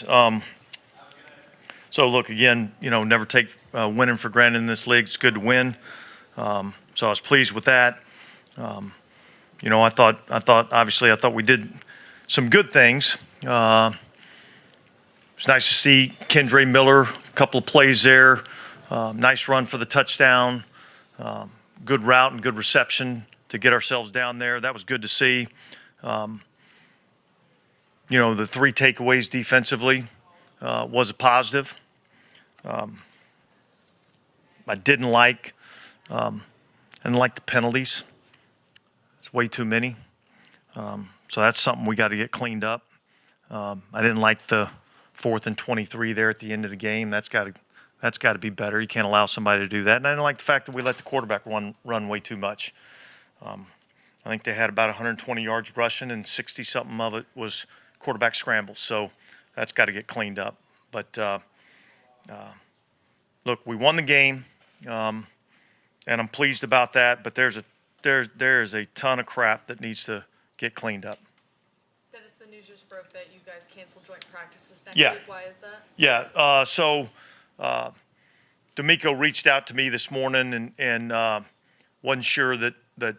guys. So look, again, never take winning for granted in this league. It's good to win. So I was pleased with that. I thought we did some good things. It's nice to see Kendre Miller, a couple of plays there. Nice run for the touchdown. Good route and good reception to get ourselves down there. That was good to see. The 3 takeaways defensively was a positive. I didn't like the penalties. It's way too many. So that's something we got to get cleaned up. I didn't like the 4th and 23 there at the end of the game. That's got to be better. You can't allow somebody to do that. And I didn't like the fact that we let the quarterback run way too much. I think they had about 120 yards rushing, and 60-something of it was quarterback scrambles. So that's got to get cleaned up. But look, we won the game, and I'm pleased about that. But there is a ton of crap that needs to get cleaned up. Dennis, the news just broke that you guys canceled joint practices next Yeah. week. Why is that? Yeah. So D'Amico reached out to me this morning and wasn't sure that they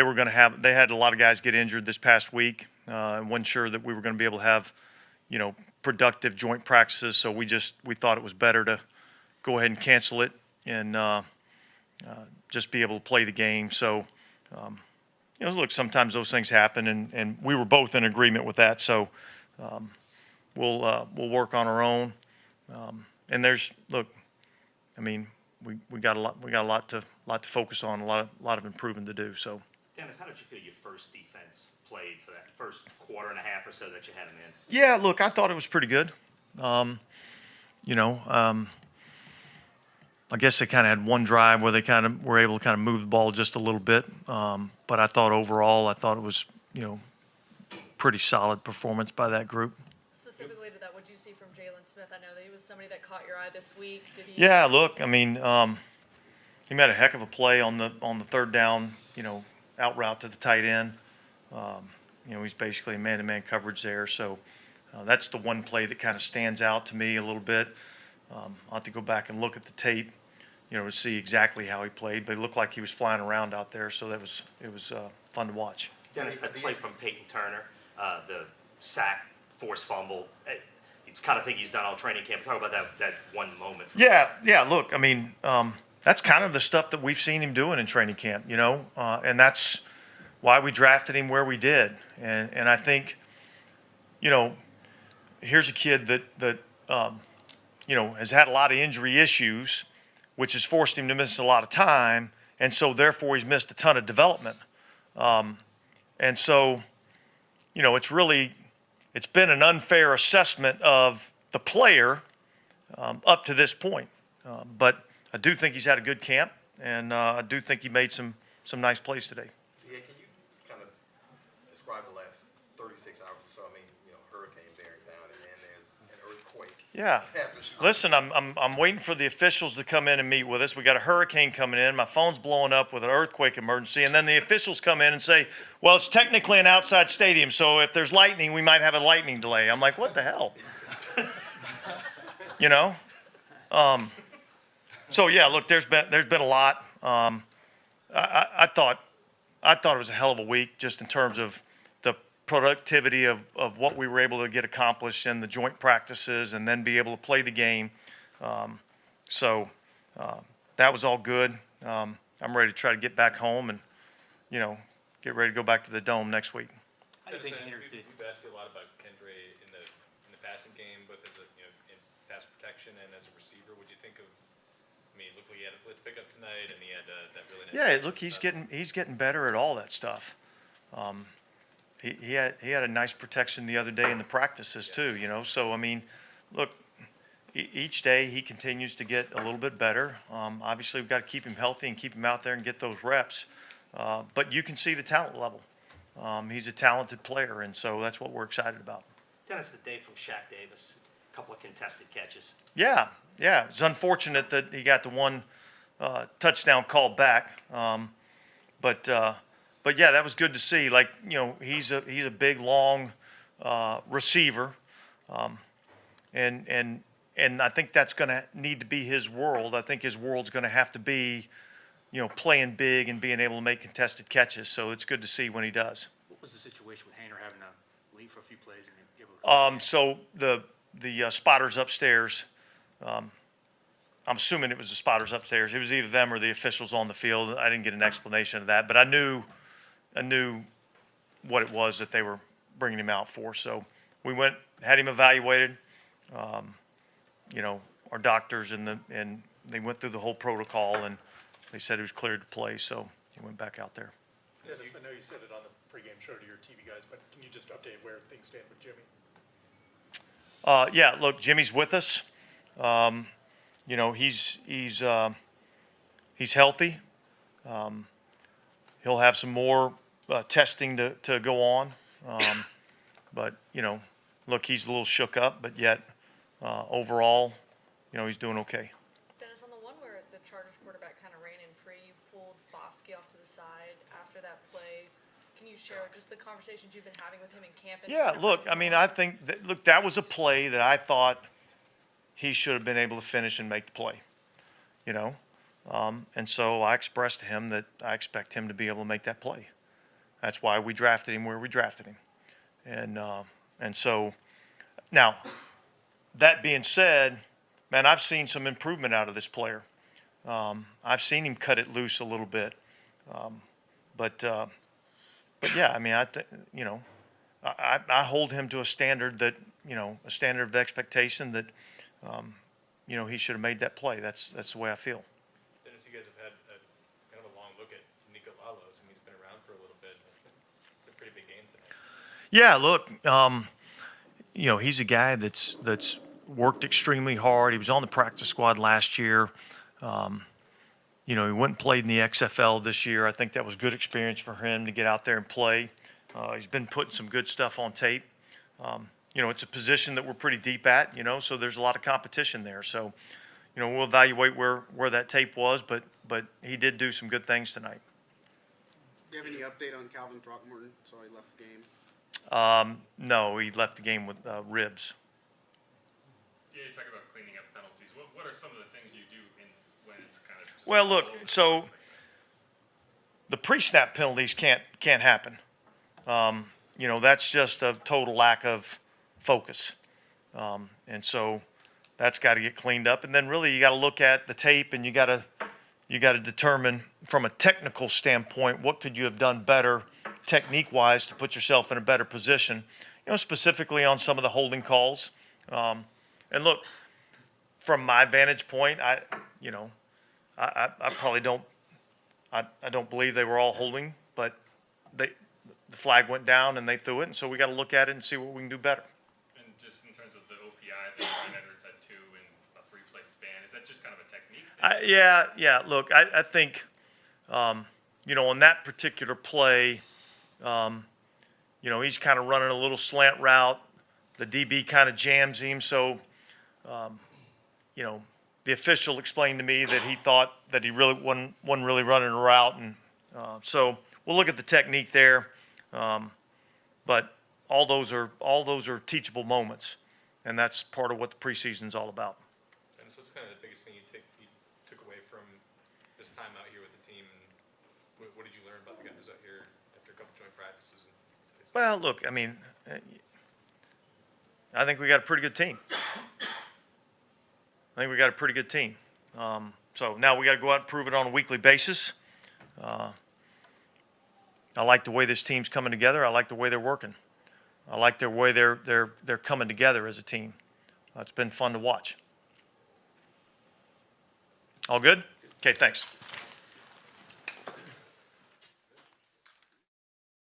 were going to have. They had a lot of guys get injured this past week, and wasn't sure that we were going to be able to have productive joint practices. So we thought it was better to go ahead and cancel it and just be able to play the game. So. Look, sometimes those things happen, and we were both in agreement with that. So we'll work on our own. And we got a lot to focus on, a lot of improvement to do. So, Dennis, how did you feel your first defense played for that first quarter and a half or so that you had them in? Yeah, look, I thought it was pretty good. I guess they kind of had one drive where they kind of were able to kind of move the ball just a little bit. But I thought overall, it was, pretty solid performance by that group. Specifically to that, what did you see from Jalen Smith? I know that he was somebody that caught your eye this week. Did he? Yeah, look, he made a heck of a play on the 3rd down, out route to the tight end. He's basically a man-to-man coverage there. So that's the one play that kind of stands out to me a little bit. I'll have to go back and look at the tape, to see exactly how he played. But it looked like he was flying around out there, so it was fun to watch. Dennis, that play from Peyton Turner, the sack, forced fumble, it's kind of thing he's done all training camp. Talk about that one moment. Yeah. Look, that's kind of the stuff that we've seen him doing in training camp, and that's why we drafted him where we did. And I think, here's a kid that has had a lot of injury issues, which has forced him to miss a lot of time, and so therefore he's missed a ton of development. And so, it's been an unfair assessment of the player up to this point. But I do think he's had a good camp, and I do think he made some nice plays today. Yeah, can you kind of describe the last 36 hours or so? Hurricane bearing down, and then there's an earthquake. Yeah. Listen, I'm waiting for the officials to come in and meet with us. We got a hurricane coming in. My phone's blowing up with an earthquake emergency, and then the officials come in and say, "Well, it's technically an outside stadium, so if there's lightning, we might have a lightning delay." I'm like, "What the hell?" So yeah, look, there's been a lot. I thought it was a hell of a week just in terms of the productivity of what we were able to get accomplished in the joint practices and then be able to play the game. So that was all good. I'm ready to try to get back home and, get ready to go back to the Dome next week. We've asked you a lot about Kendre in the passing game, both as in pass protection and as a receiver. What do you think of? Look, he had a blitz pickup tonight, and he had that really nice. Yeah, look, he's getting better at all that stuff. He had a nice protection the other day in the practices too. So look, each day he continues to get a little bit better. Obviously, we've got to keep him healthy and keep him out there and get those reps. But you can see the talent level. He's a talented player, and so that's what we're excited about. Dennis, the day from Shaq Davis, a couple of contested catches. Yeah. It's unfortunate that he got the one touchdown called back. But yeah, that was good to see. He's a big, long receiver. And I think that's going to need to be his world. I think his world's going to have to be, playing big and being able to make contested catches. So it's good to see when he does. What was the situation with Hainer having to leave for a few plays and be able to come back? So the spotters upstairs, I'm assuming it was the spotters upstairs. It was either them or the officials on the field. I didn't get an explanation of that, but I knew what it was that they were bringing him out for. So we went, had him evaluated. Our doctors and they went through the whole protocol, and they said he was cleared to play. So he went back out there. Dennis, I know you said it on the pregame show to your TV guys, but can you just update where things stand with Jimmy? Yeah, look, Jimmy's with us. He's healthy. He'll have some more testing to go on. But look, he's a little shook up, but yet overall, he's doing okay. Dennis, on the one where the Chargers quarterback kind of ran in free, you pulled Foskey off to the side after that play. Can you share just the conversations you've been having with him in camp? And Yeah, look, I mean, I think that was a play that I thought he should have been able to finish and make the play, and so I expressed to him that I expect him to be able to make that play. That's why we drafted him where we drafted him. And so now, that being said, man, I've seen some improvement out of this player. I've seen him cut it loose a little bit. But yeah, I mean, I hold him to a standard that, a standard of expectation that, he should have made that play. That's the way I feel. Dennis, you guys have had kind of a long look at Nico Lalos, and he's been around for a little bit. It's a pretty big game tonight. Yeah, look, he's a guy that's worked extremely hard. He was on the practice squad last year. He went and played in the XFL this year. I think that was good experience for him to get out there and play. He's been putting some good stuff on tape. It's a position that we're pretty deep at, so there's a lot of competition there. So, we'll evaluate where that tape was, but he did do some good things tonight. Do you have any update on Calvin Throckmorton? So he left the game. No, he left the game with ribs. Yeah, you talk about cleaning up penalties. What are some of the things you do when it's kind of just Well, look, all over the so place? the pre-snap penalties can't happen. That's just a total lack of focus. And so that's got to get cleaned up. And then really you got to look at the tape, and you got to determine from a technical standpoint, what could you have done better technique-wise to put yourself in a better position, specifically on some of the holding calls. And look, from my vantage point, I probably don't, I don't believe they were all holding, but the flag went down and they threw it, and so we got to look at it and see what we can do better. And just in terms of the OPI, I think Ryan Edwards had 2 in a 3-play span. Is that just kind of a technique thing? Yeah. Look, I think, on that particular play, he's kind of running a little slant route. The DB kind of jams him. So, the official explained to me that he thought that he really wasn't really running a route. And so we'll look at the technique there. But all those are teachable moments. And that's part of what the preseason's all about. And so what's kind of the biggest thing you took away from this time out here with the team? And what did you learn about the guys out here after a couple joint practices? Well, look, I mean, I think we got a pretty good team. So now we got to go out and prove it on a weekly basis. I like the way this team's coming together. I like the way they're working. I like the way they're coming together as a team. It's been fun to watch. All good? Okay, thanks.